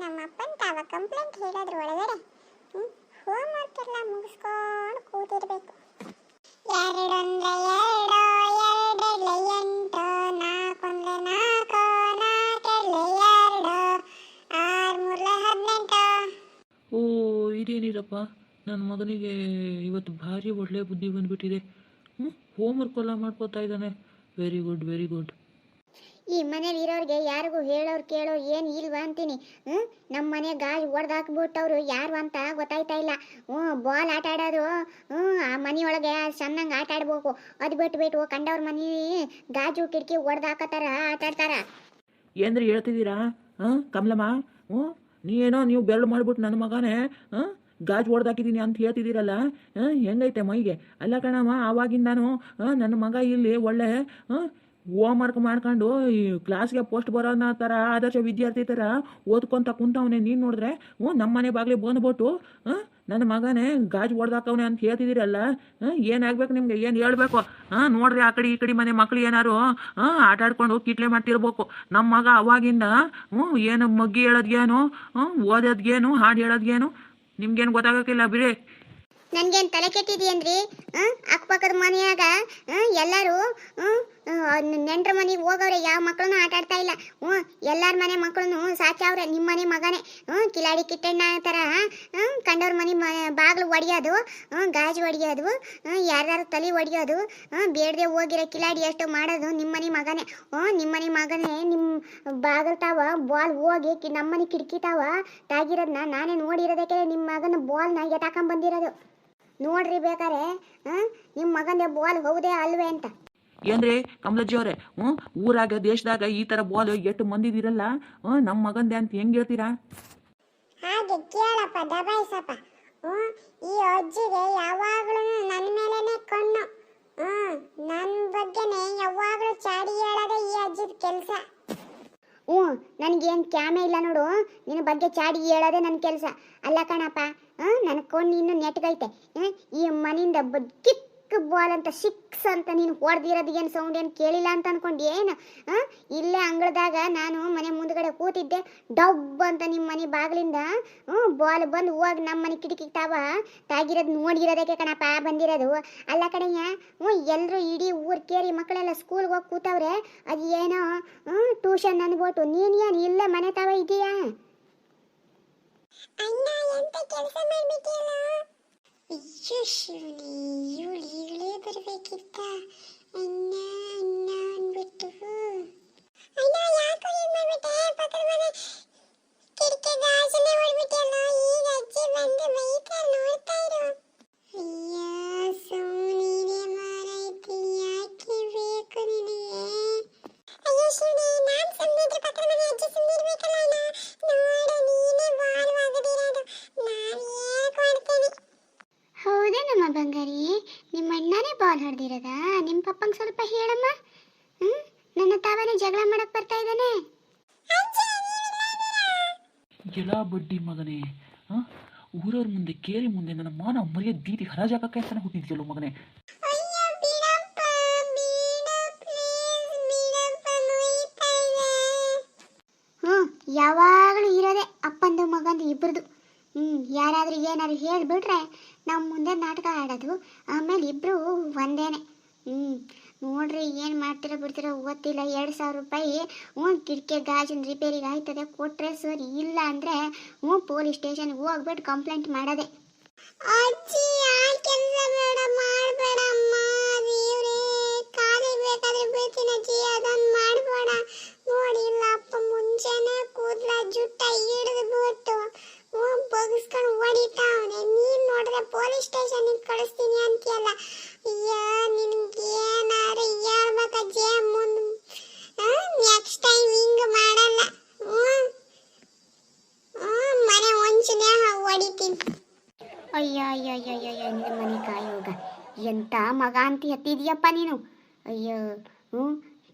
ನಮ್ಮ ಅಪ್ಪನ ತಾವ ಕಂಪ್ಲೇಂಟ್ ಹೇಳೋದ್ರ ಒಳಗಡೆ ಹೋಮ್ ವರ್ಕ್ ಎಲ್ಲ ಮುಗಿಸ್ಕೊಂಡು ಕೂತಿರ್ಬೇಕು. 2 1 2 2 8 4 1 4 4 2 6 3 18. ಓ ಇದೇನಿರಪ್ಪ, ನನ್ನ ಮಗನಿಗೆ ಇವತ್ತು ಭಾರಿ ಒಳ್ಳೆ ಬುದ್ಧಿ ಬಂದುಬಿಟ್ಟಿದೆ. ಹೋಮ್ವರ್ಕ್ ಎಲ್ಲ ಮಾಡ್ಕೋತಾ ಇದ್ದಾನೆ. Very good very good. ಈ ಮನೇಲಿ ಇರೋರಿಗೆ ಯಾರಿಗೂ ಹೇಳೋರು ಕೇಳೋರು ಏನು ಇಲ್ವಾ ಅಂತೀನಿ. ನಮ್ಮ ಮನೆ ಗಾಜು ಒಡೆದಾಕ್ಬಿಟ್ಟವ್ರು ಯಾರು ಅಂತ ಗೊತ್ತಾಯ್ತಾ ಇಲ್ಲ. ಬಾಲ್ ಆಟ ಆಡೋದು ಆ ಮನೆಯೊಳಗೆ ಚೆನ್ನಾಗಿ ಆಟ ಆಡ್ಬೇಕು. ಅದು ಬಿಟ್ಟು ಕಂಡವ್ರ ಮನೆ ಗಾಜು ಕಿಟಕಿ ಒಡೆದಾಕತ್ತಾರ ಆಟ ಆಡ್ತಾರ. ಏನ್ರಿ ಹೇಳ್ತಿದ್ದೀರಾ ಕಮಲಮ್ಮ? ನೀವು ಬೆರಳು ಮಾಡಿಬಿಟ್ಟು ನನ್ನ ಮಗನೇ ಗಾಜು ಹೊಡೆದಾಕಿದ್ದೀನಿ ಅಂತ ಹೇಳ್ತಿದ್ದೀರಲ್ಲ, ಹೆಂಗೈತೆ ಮೈಗೆ? ಅಲ್ಲ ಕಣಮ್ಮ, ಆವಾಗಿಂದ ನಾನು ನನ್ನ ಮಗ ಇಲ್ಲಿ ಒಳ್ಳೆ ಹೋಮ್ ವರ್ಕ್ ಮಾಡ್ಕೊಂಡು ಈ ಕ್ಲಾಸ್ಗೆ ಪೋಸ್ಟ್ ಬರೋನ ಥರ ಆದರ್ಶ ವಿದ್ಯಾರ್ಥಿ ಥರ ಓದ್ಕೊತ ಕುಂತವನೇ. ನೀನು ನೋಡಿದ್ರೆ ನಮ್ಮ ಮನೆ ಬಾಗಿಲಿಗೆ ಬಂದ್ಬಿಟ್ಟು ನನ್ನ ಮಗನೇ ಗಾಜು ಹೊಡೆದಾಕವನೆ ಅಂತ ಹೇಳ್ತಿದ್ದೀರಲ್ಲ, ಏನಾಗಬೇಕು ನಿಮಗೆ? ಏನು ಹೇಳಬೇಕು? ನೋಡ್ರಿ ಆ ಕಡೆ ಈ ಕಡೆ ಮನೆ ಮಕ್ಳು ಏನಾರು ಆಟ ಆಡ್ಕೊಂಡು ಕಿಟ್ಲೆ ಮಾಡ್ತಿರ್ಬೇಕು. ನಮ್ಮ ಮಗ ಅವಾಗಿಂದ ಏನು ಮಗ್ಗಿ ಹೇಳೋದ್ಗೇನು ಓದೋದ್ಗೇನು ಹಾಡು ಹೇಳೋದ್ಗೇನು ನಿಮ್ಗೇನು ಗೊತ್ತಾಗೋಕ್ಕಿಲ್ಲ ಬಿಡಿ. ನನ್ಗೇನು ತಲೆ ಕೆಟ್ಟಿದೆಯನ್ರಿ? ಅಕ್ಕಪಕ್ಕದ ಮನೆಯಾಗ ಎಲ್ಲರೂ ನೆಂಟ್ರ ಮನೆಗೆ ಹೋಗವ್ರೆ, ಯಾವ ಮಕ್ಕಳನ್ನು ಆಟ ಆಡ್ತಾ ಇಲ್ಲ. ಎಲ್ಲಾರ ಮನೆ ಮಕ್ಕಳನ್ನು ಸಾಚಾವ್ರೆ. ನಿಮ್ಮ ಮನೆ ಮಗನೇ ಕಿಲಾಡಿ ಕಿಟ್ಟಣ್ಣ ಥರ ಕಂಡವ್ರ ಮನೆ ಬಾಗಿಲು ಒಡೆಯೋದು, ಗಾಜು ಹೊಡಿಯೋದು, ಯಾರ್ಯಾರು ತಲೆ ಹೊಡಿಯೋದು, ಬೇಡದೆ ಹೋಗಿರೋ ಕಿಲಾಡಿ ಎಷ್ಟು ಮಾಡೋದು ನಿಮ್ಮ ಮನೆ ಮಗನೇ. ನಿಮ್ಮ ಮನೆ ಮಗನೇ ನಿಮ್ಮ ಬಾಗಿಲು ತಾವ ಬಾಲ್ ಹೋಗಿ ನಮ್ಮ ಮನೆ ಕಿಟಕಿ ತಾವ ತಾಗಿರೋದನ್ನ ನಾನೇ ನೋಡಿರೋದಕ್ಕೆ ನಿಮ್ಮ ಮಗನ ಬಾಲ್ನ ಎತ್ತಾಕೊಂಡ್ ಬಂದಿರೋದು. ನೋಡ್ರಿ ಬೇಕಾರೆ ನಿಮ್ಮ ಮಗನ ಬಾಲ್ ಹೌದೇ ಅಲ್ವೇ ಅಂತ. ಏನ್ರಿ ಕಮಲಜ್ಜಿ ಅವರೇ, ಊರಾಗ ದೇಶದಾಗ ಈ ಥರ ಬಾಲ್ ಎಷ್ಟು ಮಂದಿದಿರಲ್ಲ, ನಮ್ಮ ಮಗಂದೆ ಅಂತ ಹೆಂಗೆ ಹೇಳ್ತೀರಾ? ಹಾಗೆ ಕೇಳಪ್ಪ, ದಬಾಯಿಸಪ್ಪ. ಈ ಅಜ್ಜಿಗೆ ಯಾವಾಗ್ಲೂ ನನ್ನ ಮೇಲೇನೆ ಕಣ್ಣು. ನನ್ನ ಬಗ್ಗೆನೆ ಯಾವಾಗ್ಲೂ ಚಾಡಿ ಹೇಳೋದೇ ಈ ಅಜ್ಜಿದ ಕೆಲಸ. ನನಗೇನು ಕ್ಯಾಮೆ ಇಲ್ಲ ನೋಡು, ನಿನ್ನ ಬಗ್ಗೆ ಚಾಡಿ ಹೇಳೋದೇ ನನ್ನ ಕೆಲಸ ಅಲ್ಲ ಕಣಪ್ಪ. ನನ್ನ ಕಣ್ಣು ಇನ್ನೂ ನೆಟ್ಗೈತೆ. ಈ ಮನೆಯಿಂದ ಕಿಕ್ ಬಾಲ್ ಅಂತ ಸಿಕ್ಸ್ ಅಂತ ನೀನು ಹೊಡೆದಿರೋದು ಏನು ಸೌಂಡ್ ಏನು ಕೇಳಿಲ್ಲ ಅಂತ ಅನ್ಕೊಂಡು ಏನು? ಇಲ್ಲೇ ಅಂಗಳದಾಗ ನಾನು ಮನೆ ಮುಂದ್ಗಡೆ ಕೂತಿದ್ದೆ, ಡಬ್ ಅಂತ ನಿಮ್ಮ ಮನೆ ಬಾಗಿಲಿಂದ ಬಾಲ್ ಬಂದು ಹೋಗಿ ನಮ್ಮ ಮನೆ ಕಿಟಕಿಗೆ ತಾಗಿರೋದು ನೋಡಿರೋದಕ್ಕೆ ಕಣಪ್ಪ ಬಂದಿರೋದು. ಅಲ್ಲ ಕಡೆಯ ಎಲ್ಲರೂ ಇಡೀ ಊರು ಕೇರಿ ಮಕ್ಕಳೆಲ್ಲ ಸ್ಕೂಲ್ಗೆ ಹೋಗಿ ಕೂತವ್ರೆ, ಅದು ಏನೋ ಟ್ಯೂಷನ್ ಅಂದ್ಬಿಟ್ಟು ನೀನು ಏನು ಇಲ್ಲೇ ಮನೆ ತಾವ ಇದೆಯಾ? ಅಣ್ಣ ಎಂತ ಕೆಲಸ ಮಾಡ್ಬಿಟ್ಟಿಲ್ಲ. ಅಯ್ಯೋ ಶಿವನಿ, ಇವಳು ಈಗಲೇ ಬರಬೇಕಿತ್ತ. ಅಣ್ಣ ಅಣ್ಣ ಅಂದ್ಬಿಟ್ಟು ಅಣ್ಣ ಯಾಕೋ ಏನು ಮಾಡ್ಬಿಟ್ಟೆ? ಪಕ್ಕದ ಮನೆ ಕಿಟಕಿ ಗಾಜನ್ನೇ ಹೊಡ್ಬಿಟ್ಟಲ್ಲ. ಈಗ ಅಜ್ಜಿ ಬಂದು ಬೈತಾರೆ, ನೋಡ್ತಾ ಇರು. ಅಯ್ಯೋ ಸೋನಿನೇ ಮಾರೈತಿ, ಯಾಕೆ ಬೇಕು ನಿನಗೆ? ಅಯ್ಯೋ ಶಿವನಿ, ನಾನು ಸುಮ್ಮನಿದ್ರೆ ಪಕ್ಕದ ಮನೆ ಅಜ್ಜಿ ಸುಮ್ಮನೆ ಇರ್ಬೇಕಲ್ಲ ಅಣ್ಣ. ನೋಡು ನೀನೇ ಬಾಲ್ ಆಗದಿರೋದು, ನಾನು ಯಾಕೆ ಮಾಡ್ತೇನೆ? ಹೌದೇ ನಮ್ಮ ಬಂಗಾರಿ, ನಿಮ್ಮ ಅಣ್ಣನೇ ಬಾಲ್ ಹೊಡೆದಿರೋದ? ನಿಮ್ಮ ಪಪ್ಪಂಗೆ ಸ್ವಲ್ಪ ಹೇಳಮ್ಮ. ನನ್ನ ತಾವನೇ ಜಗಳ ಮಾಡಕ್ ಬರ್ತಾ ಇದ್ದಾನೆ. ಎಲ್ಲ ಬಡ್ಡಿ ಮಗನೇ, ಊರವ್ರ ಮುಂದೆ ಕೇರಿ ಮುಂದೆ ನನ್ನ ಮಾನ ಮರ್ಯಾದೆ ದೀದಿ ಹರಾಜಾಕಕ್ಕೆ ಅಂತಾನೆ ಹುಟ್ಟಿದ್ಯಲ್ಲೋ ಮಗನೇ. ಯಾವಾಗಲೂ ಇರೋದೆ ಅಪ್ಪಂದು ಮಗಂದು ಇಬ್ಬರದು. ಯಾರಾದರೂ ಏನಾದ್ರು ಹೇಳಿಬಿಟ್ರೆ ನಮ್ಮ ಮುಂದೆ ನಾಟಕ ಆಡೋದು, ಆಮೇಲೆ ಇಬ್ಬರು ಒಂದೇನೆ. ನೋಡ್ರಿ ಏನು ಮಾಡ್ತಿರೋ ಬಿಡ್ತಿರೋ ಗೊತ್ತಿಲ್ಲ. 2,000 ರೂಪಾಯಿ ಕಿಟಕಿ ಗಾಜಿನ ರಿಪೇರಿಗೆ ಆಯ್ತದೆ ಕೊಟ್ಟರೆ ಸರಿ, ಇಲ್ಲ ಅಂದರೆ ಪೊಲೀಸ್ ಸ್ಟೇಷನ್ಗೆ ಹೋಗ್ಬಿಟ್ಟು ಕಂಪ್ಲೇಂಟ್ ಮಾಡೋದೆ. ಅಜ್ಜಿ ಆ ಕೆಲಸ ಬೇಡ, ಮಾಡಬೇಡಮ್ಮ. ದೇವ್ರೇ, ಕಾಲಿಗೆ ಬೇಕಾದ್ರೆ ಬೀಳ್ತೀನಿ ಅಜ್ಜಿ, ಅದನ್ನು ಮಾಡಬೇಡ. ನೋಡಿಲ್ಲ ಅಪ್ಪ ಮುಂಚೆನೆ ಕೂದಲ ಜುಟ್ಟ ಹಿಡಿದು ಬಿಟ್ಟು ಬಗ್ಸ್ಕೊಂಡು ಹೊಡಿತಾವನೆ. ನೀನು ನೋಡಿದ್ರೆ ಪೊಲೀಸ್ ಸ್ಟೇಷನ್ಗೆ ಕಳಿಸ್ತೀನಿ ಅಂತೀಯಲ್ಲ. ಅಯ್ಯೋ, ನಿನ್ಗೇನಾರು ಹೇಳ್ಬೇಕಜ್ಜಿ, ಮುಂದೆ ನೆಕ್ಸ್ಟ್ ಟೈಮ್ ಹಿಂಗೆ ಮಾಡಲ್ಲ. ಮನೆ ಒಂಚನೆ ಹೊಡಿತೀನಿ. ಅಯ್ಯೋ ಅಯ್ಯೋ ಅಯ್ಯೋ ಅಯ್ಯೋ, ನಿನ್ನ ಮನೆ ಕಾಯೋಗ ಎಂಥ ಮಗ ಅಂತ ಎತ್ತಿದ್ಯಪ್ಪ ನೀನು. ಅಯ್ಯೋ,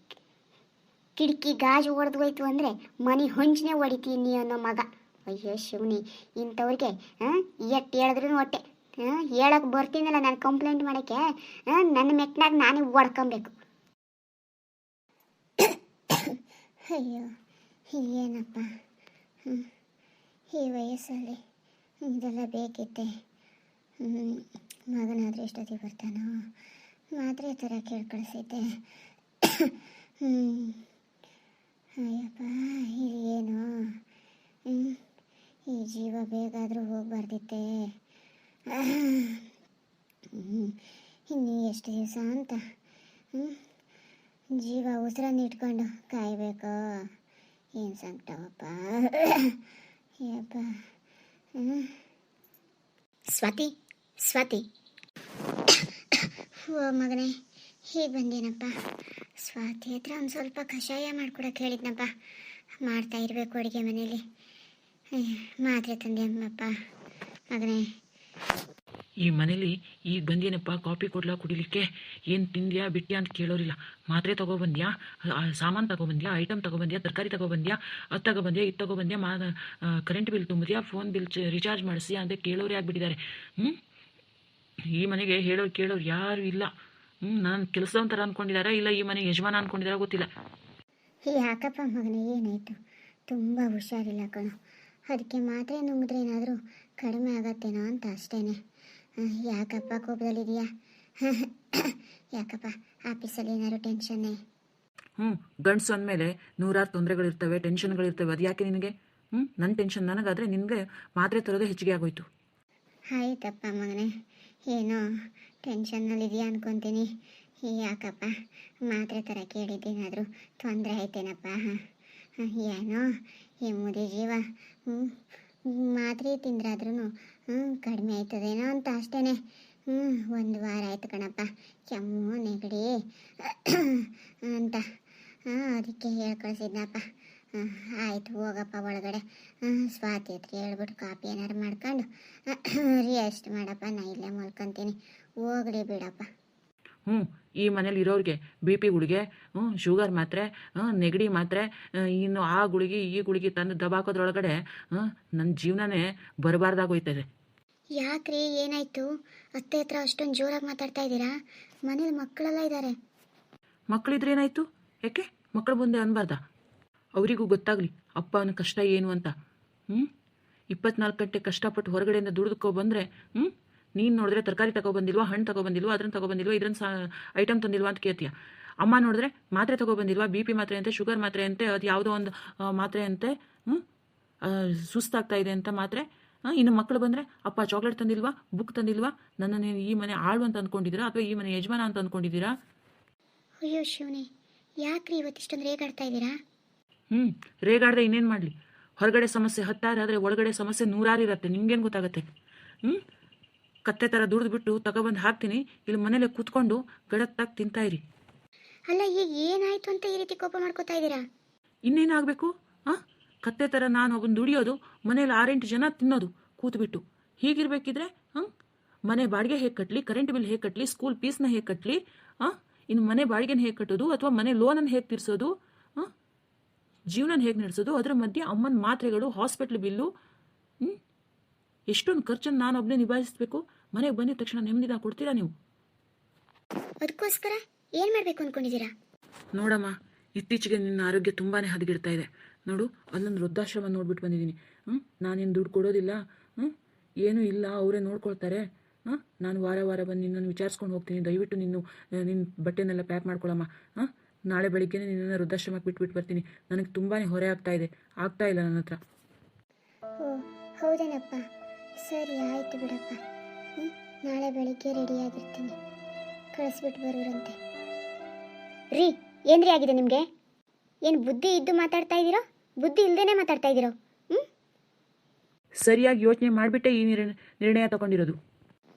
ಕಿಟಕಿ ಗಾಜು ಹೊಡೆದು ಹೋಯ್ತು ಅಂದರೆ ಮನೆ ಹೊಂಚನೆ ಹೊಡಿತೀನಿ ಅನ್ನೋ ಮಗ. ಅಯ್ಯೋ ಶಿವನಿ, ಇಂಥವ್ರಿಗೆ ಎಟ್ಟು ಹೇಳಿದ್ರು ಹೊಟ್ಟೆ. ಹೇಳಕ್ಕೆ ಬರ್ತೀನಲ್ಲ ನಾನು ಕಂಪ್ಲೇಂಟ್ ಮಾಡೋಕ್ಕೆ, ನನ್ನ ಮೆಟ್ನಾಗ ನಾನೇ ಹೊಡ್ಕೊಬೇಕು. ಅಯ್ಯೋ ಏನಪ್ಪ, ಈ ವಯಸ್ಸಲ್ಲಿ ಇದೆಲ್ಲ ಬೇಕಿತ್ತೆ. ಮಗನಾದ್ರೆ ಎಷ್ಟೊತ್ತಿಗೆ ಬರ್ತಾನೋ, ಮಾತ್ರೆ ಥರ ಕೇಳ್ಕಳಿಸಿದ್ದೆ. ಅಯ್ಯಪ್ಪ, ಇದೇನು ಈ ಜೀವ ಬೇಗಾದರೂ ಹೋಗ್ಬಾರ್ದಿತ್ತೆ. ಇನ್ನು ಎಷ್ಟು ದಿವಸ ಅಂತ ಜೀವ ಉಸಿರನ್ನು ಇಟ್ಕೊಂಡು ಕಾಯಬೇಕು. ಏನು ಸಂಕಟವಪ್ಪ. ಯಪ್ಪ. ಸ್ವಾತಿ, ಸ್ವಾತಿ, ಓ ಮಗನೇ, ಹೀಗೆ ಬಂದೇನಪ್ಪ. ಸ್ವಾತಿ ಹತ್ರ ಒಂದು ಸ್ವಲ್ಪ ಕಷಾಯ ಮಾಡ್ಕೊಡಕ್ಕೆ ಹೇಳಿದ್ನಪ್ಪ, ಮಾಡ್ತಾ ಇರಬೇಕು ಅಡುಗೆ ಮನೇಲಿ. ಮಾತ್ರೆ ತಂದೆ ಅಮ್ಮಪ್ಪ ಮಗನೇ. ಈ ಮನೇಲಿ ಈಗ ಬಂದೇನಪ್ಪ, ಕಾಫಿ ಕೊಡ್ಲಾ ಕುಡಿಲಿಕ್ಕೆ? ಏನು ತಿಂದ್ಯಾ ಬಿಟ್ಟ್ಯಾ ಅಂತ ಕೇಳೋರಿಲ್ಲ. ಮಾತ್ರೆ ತೊಗೊಬಂದ್ಯಾ, ಸಾಮಾನು ತೊಗೊಬಂದ್ಯಾ, ಐಟಮ್ ತೊಗೊಬಂದ್ಯಾ, ತರಕಾರಿ ತೊಗೊಬಂದ್ಯಾ, ಅದು ತೊಗೊಬಂದ್ಯಾ, ಇದು ತೊಗೊಬಂದ್ಯಾ, ಕರೆಂಟ್ ಬಿಲ್ ತುಂಬಿದ್ಯಾ, ಫೋನ್ ಬಿಲ್ ರಿಚಾರ್ಜ್ ಮಾಡಿಸ್ಯಾ ಅಂತ ಕೇಳೋರೇ ಆಗಿಬಿಟ್ಟಿದ್ದಾರೆ. ಈ ಮನೆಗೆ ಹೇಳೋರು ಕೇಳೋರು ಯಾರು ಇಲ್ಲ. ನಾನು ಕೆಲಸವಂತರ ಅಂದ್ಕೊಂಡಿದ್ದಾರೆ, ಇಲ್ಲ ಈ ಮನೆಗೆ ಯಜಮಾನ ಅಂದ್ಕೊಂಡಿದ್ದಾರೆ ಗೊತ್ತಿಲ್ಲ. ಯಾಕಪ್ಪ ಮಗನೇ, ಏನಾಯಿತು? ತುಂಬ ಹುಷಾರಿಲ್ಲ ಕಣೋ, ಅದಕ್ಕೆ ಮಾತ್ರೆ ನುಂಗಿದ್ರೆ ಏನಾದರೂ ಕಡಿಮೆ ಆಗತ್ತೇನೋ ಅಂತ ಅಷ್ಟೇ. ಯಾಕಪ್ಪ ಕೋಪದಲ್ಲಿದೆಯಾ? ಯಾಕಪ್ಪ ಆಫೀಸಲ್ಲಿ ಏನಾದ್ರು ಟೆನ್ಷನ್ನೇ? ಹ್ಞೂ, ಗಂಡಸು ಅಂದಮೇಲೆ ನೂರಾರು ತೊಂದರೆಗಳಿರ್ತವೆ, ಟೆನ್ಷನ್ಗಳಿರ್ತವೆ. ಅದು ಯಾಕೆ ನಿನಗೆ? ನನ್ನ ಟೆನ್ಷನ್ ನನಗಾದರೆ ನಿನಗೆ ಮಾತ್ರೆ ತರೋದೇ ಹೆಚ್ಚಿಗೆ ಆಗೋಯ್ತು. ಆಯ್ತಪ್ಪ ಮಗನೇ, ಏನೋ ಟೆನ್ಷನ್ನಲ್ಲಿದೆಯಾ ಅನ್ಕೊತೀನಿ. ಯಾಕಪ್ಪ ಮಾತ್ರೆ ಥರ ಕೇಳಿದ್ದೇನಾದರೂ ತೊಂದರೆ ಆಯ್ತೇನಪ್ಪ? ಏನೋ ಈ ಮುದಿ ಜೀವ ಮಾತ್ರೆ ತಿಂದ್ರಾದ್ರೂ ಕಡಿಮೆ ಆಯ್ತದೇನೋ ಅಂತ ಅಷ್ಟೇ. 1 ವಾರ ಆಯ್ತು ಕಣಪ್ಪ, ಕೆಮ್ಮು ನೆಗಡಿ ಅಂತ ಅದಕ್ಕೆ ಹೇಳ್ಕಳಿಸಿದ್ನಪ್ಪ. ಆಯಿತು ಹೋಗಪ್ಪ ಒಳಗಡೆ, ಸ್ವಾತಿ ಹತ್ರ ಹೇಳ್ಬಿಟ್ಟು ಕಾಪಿ ಏನಾರು ಮಾಡ್ಕೊಂಡು ರೆಸ್ಟ್ ಮಾಡಪ್ಪ, ನಾ ಇಲ್ಲೇ ಮಲ್ಕೊತೀನಿ. ಹೋಗ್ಲಿ ಬಿಡಪ್ಪ. ಈ ಮನೇಲಿ ಇರೋರಿಗೆ ಬಿ ಪಿ ಗುಳಿಗೆ, ಶುಗರ್ ಮಾತ್ರೆ, ನೆಗಡಿ ಮಾತ್ರೆ, ಇನ್ನು ಆ ಗುಳಿಗೆ ಈ ಗುಳಿಗೆ ತಂದು ದಬಾಕೋದ್ರೊಳಗಡೆ ನನ್ನ ಜೀವನನೇ ಬರಬಾರ್ದಾಗೋಯ್ತದೆ. ಯಾಕ್ರಿ ಏನಾಯ್ತು? ಅತ್ತೆ ಹತ್ರ ಅಷ್ಟೊಂದು ಜೋರಾಗಿ ಮಾತಾಡ್ತಾ ಇದ್ದೀರಾ? ಮನೇಲಿ ಮಕ್ಕಳೆಲ್ಲ ಇದ್ದಾರೆ. ಮಕ್ಕಳಿದ್ರೆ ಏನಾಯಿತು? ಯಾಕೆ ಮಕ್ಕಳು ಮುಂದೆ ಅನ್ಬಾರ್ದ? ಅವರಿಗೂ ಗೊತ್ತಾಗಲಿ ಅಪ್ಪನ ಕಷ್ಟ ಏನು ಅಂತ. 24 ಗಂಟೆ ಕಷ್ಟಪಟ್ಟು ಹೊರಗಡೆಯಿಂದ ದುಡಿದುಕೊ ಬಂದರೆ ನೀನು ನೋಡಿದ್ರೆ ತರಕಾರಿ ತಗೊಬಂದಿಲ್ವಾ, ಹಣ್ಣು ತಗೊಬಂದಿಲ್ವಾ, ಅದನ್ನು ತಗೊಬಂದಿಲ್ವಾ, ಇದನ್ನು ಐಟಮ್ ತಂದಿಲ್ವಾ ಅಂತ ಕೇಳ್ತೀಯ. ಅಮ್ಮ ನೋಡಿದ್ರೆ ಮಾತ್ರೆ ತಗೊಬಂದಿಲ್ವಾ, ಬಿ ಪಿ ಮಾತ್ರೆ ಅಂತೆ, ಶುಗರ್ ಮಾತ್ರೆ ಅಂತೆ, ಅದು ಯಾವುದೋ ಒಂದು ಮಾತ್ರೆ ಅಂತೆ, ಸುಸ್ತಾಗ್ತಾ ಇದೆ ಅಂತ ಮಾತ್ರೆ. ಇನ್ನು ಮಕ್ಕಳು ಬಂದರೆ ಅಪ್ಪ ಚಾಕ್ಲೇಟ್ ತಂದಿಲ್ವಾ, ಬುಕ್ ತಂದಿಲ್ವಾ, ನನ್ನನ್ನು ಈ ಮನೆ ಆಳು ಅಂತ ಅಂದ್ಕೊಂಡಿದ್ದೀರಾ ಅಥವಾ ಈ ಮನೆ ಯಜಮಾನ ಅಂತ ಅಂದ್ಕೊಂಡಿದ್ದೀರಾ? ಅಯ್ಯೋ ಶಿವನೇ, ಯಾಕ್ರಿ ಇವತ್ತಿಷ್ಟೊಂದು ರೇಗಾಡ್ತಾ ಇದ್ದೀರಾ? ರೇಗಾಡದೆ ಇನ್ನೇನು ಮಾಡಲಿ? ಹೊರಗಡೆ ಸಮಸ್ಯೆ 10 ಆದರೆ ಒಳಗಡೆ ಸಮಸ್ಯೆ 100 ಇರುತ್ತೆ. ನಿಮ್ಗೇನು ಗೊತ್ತಾಗುತ್ತೆ? ಕತ್ತೆ ಥರ ದುಡಿದ್ಬಿಟ್ಟು ತಗೊಬಂದು ಹಾಕ್ತೀನಿ, ಇಲ್ಲಿ ಮನೇಲೆ ಕೂತ್ಕೊಂಡು ಗಡತ್ತಾಗಿ ತಿಂತಾಯಿರಿ. ಅಲ್ಲ, ಈಗ ಏನಾಯ್ತು ಅಂತ ಈ ರೀತಿ ಕೋಪ ಮಾಡ್ಕೋತಾ ಇದ್ದೀರಾ? ಇನ್ನೇನಾಗಬೇಕು? ಕತ್ತೆ ಥರ ನಾನು ಒಬ್ಬನ ದುಡಿಯೋದು, ಮನೇಲಿ 6-8 ಜನ ತಿನ್ನೋದು ಕೂತ್ಬಿಟ್ಟು. ಹೀಗಿರ್ಬೇಕಿದ್ರೆ ಮನೆ ಬಾಡಿಗೆ ಹೇಗೆ ಕಟ್ಟಲಿ, ಕರೆಂಟ್ ಬಿಲ್ ಹೇಗೆ ಕಟ್ಟಲಿ, ಸ್ಕೂಲ್ ಫೀಸ್ನ ಹೇಗೆ ಕಟ್ಟಲಿ, ಇನ್ನು ಮನೆ ಬಾಡಿಗೆನ ಹೇಗೆ ಕಟ್ಟೋದು ಅಥವಾ ಮನೆ ಲೋನನ್ನು ಹೇಗೆ ತೀರಿಸೋದು, ಜೀವನ ಹೇಗೆ ನಡೆಸೋದು, ಅದರ ಮಧ್ಯೆ ಅಮ್ಮನ ಮಾತ್ರೆಗಳು, ಹಾಸ್ಪಿಟ್ಲ್ ಬಿಲ್ಲು, ಎಷ್ಟೊಂದು ಖರ್ಚನ್ನು ನಾನು ಒಬ್ಬನೇ ನಿಭಾಯಿಸಬೇಕು. ಮನೆಗೆ ಬಂದಿದ ತಕ್ಷಣ ನೆಮ್ಮದಿನ ಕೊಡ್ತೀರಾ ನೀವು? ಅದಕ್ಕೋಸ್ಕರ ಏನು ಮಾಡಬೇಕು ಅಂದ್ಕೊಂಡಿದ್ದೀರಾ? ನೋಡಮ್ಮ, ಇತ್ತೀಚೆಗೆ ನಿನ್ನ ಆರೋಗ್ಯ ತುಂಬಾ ಹದಗೆಡ್ತಾ ಇದೆ. ನೋಡು, ಅಲ್ಲೊಂದು ವೃದ್ಧಾಶ್ರಮ ನೋಡ್ಬಿಟ್ಟು ಬಂದಿದ್ದೀನಿ. ನಾನೇನು ದುಡ್ಡು ಕೊಡೋದಿಲ್ಲ, ಏನೂ ಇಲ್ಲ, ಅವರೇ ನೋಡ್ಕೊಳ್ತಾರೆ. ನಾನು ವಾರ ವಾರ ಬಂದು ನಿನ್ನನ್ನು ವಿಚಾರಿಸ್ಕೊಂಡು ಹೋಗ್ತೀನಿ. ದಯವಿಟ್ಟು ನಿನ್ನ ಬಟ್ಟೆನೆಲ್ಲ ಪ್ಯಾಕ್ ಮಾಡ್ಕೊಳಮ್ಮ. ನಾಳೆ ಬೆಳಿಗ್ಗೆ ನಿನ್ನನ್ನು ವೃದ್ಧಾಶ್ರಮಕ್ಕೆ ಬಿಟ್ಬಿಟ್ಟು ಬರ್ತೀನಿ. ನನಗೆ ತುಂಬಾ ಹೊರೆ ಆಗ್ತಾ ಇಲ್ಲ ನನ್ನ ಹತ್ರ. ಓ ಹೌದೇನಪ್ಪ, ಸರಿ ಆಯಿತು ಬಿಡಪ್ಪ. ನಾಳೆ ಬೆಳಿಗ್ಗೆ ರೆಡಿಯಾಗಿರ್ತೀನಿ, ಕಳಿಸ್ಬಿಟ್ಟು ಬರೋರಂತೆ. ರೀ, ಏನ್ರಿ ಆಗಿದೆ ನಿಮಗೆ? ಏನು ಬುದ್ಧಿ ಇದ್ದು ಮಾತಾಡ್ತಾ ಇದ್ದೀರೋ, ಬುದ್ಧಿ ಇಲ್ಲದೇ ಮಾತಾಡ್ತಾ ಇದ್ದೀರೋ? ಸರಿಯಾಗಿ ಯೋಚನೆ ಮಾಡಿಬಿಟ್ಟೆ ಈ ನಿರ್ಣಯ ತಗೊಂಡಿರೋದು.